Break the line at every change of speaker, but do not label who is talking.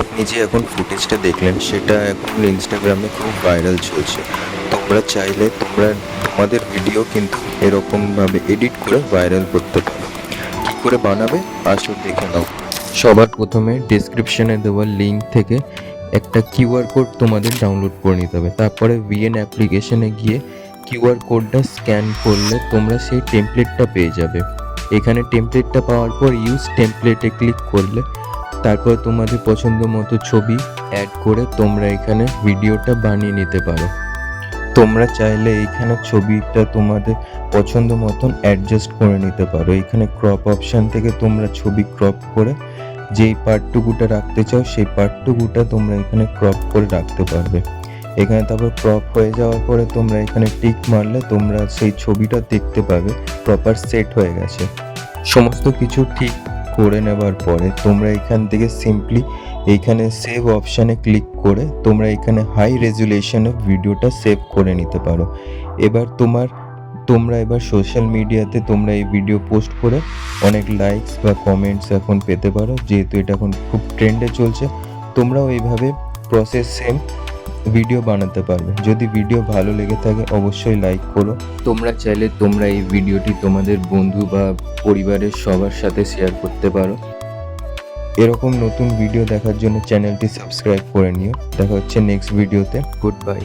আপনি যে এখন ফুটেজটা দেখলেন সেটা এখন ইনস্টাগ্রামে খুব ভাইরাল চলছে। তোমরা চাইলে তোমাদের ভিডিও কিন্তু এরকমভাবে এডিট করে ভাইরাল করতে পারো। কী করে বানাবে আসো দেখে নাও। সবার প্রথমে ডেসক্রিপশনে দেওয়া লিঙ্ক থেকে একটা কিউআর কোড তোমাদের ডাউনলোড করে নিতে হবে। তারপরে ভিএন অ্যাপ্লিকেশনে গিয়ে কিউআর কোডটা স্ক্যান করলে তোমরা সেই টেমপ্লেটটা পেয়ে যাবে। এখানে টেমপ্লেটটা পাওয়ার পর ইউজ টেমপ্লেটে ক্লিক করলে তারপর তোমাদের পছন্দ মতো ছবি অ্যাড করে তোমরা এখানে ভিডিওটা বানিয়ে নিতে পারো। তোমরা চাইলে এইখানে ছবিটা তোমাদের পছন্দ মতন অ্যাডজাস্ট করে নিতে পারো। এখানে ক্রপ অপশান থেকে তোমরা ছবি ক্রপ করে যেই পার্টটুকুটা রাখতে চাও সেই পার্টটুকুটা তোমরা এখানে ক্রপ করে রাখতে পারবে। এখানে তারপর ক্রপ হয়ে যাওয়ার পরে তোমরা এখানে টিক মারলে তোমরা সেই ছবিটা দেখতে পাবে প্রপার সেট হয়ে গেছে। সমস্ত কিছু ঠিক করে নেবার পরে তোমরা এখান থেকে সিম্পলি এইখানে সেভ অপশানে ক্লিক করে তোমরা এখানে হাই রেজুলেশনে ভিডিওটা সেভ করে নিতে পারো। তোমরা এবার সোশ্যাল মিডিয়াতে তোমরা এই ভিডিও পোস্ট করে অনেক লাইকস বা কমেন্টস এখন পেতে পারো, যেহেতু এটা এখন খুব ট্রেন্ডে চলছে। তোমরাও এইভাবে প্রসেস সেম ভিডিও বানাতে পারবে। যদি ভিডিও ভালো লেগে থাকে অবশ্যই লাইক করো। তোমরা চাইলে তোমরা এই ভিডিওটি তোমাদের বন্ধু বা পরিবারের সবার সাথে শেয়ার করতে পারো। এরকম নতুন ভিডিও দেখার জন্য চ্যানেলটি সাবস্ক্রাইব করে নিও। দেখা হচ্ছে নেক্সট ভিডিওতে। Good bye.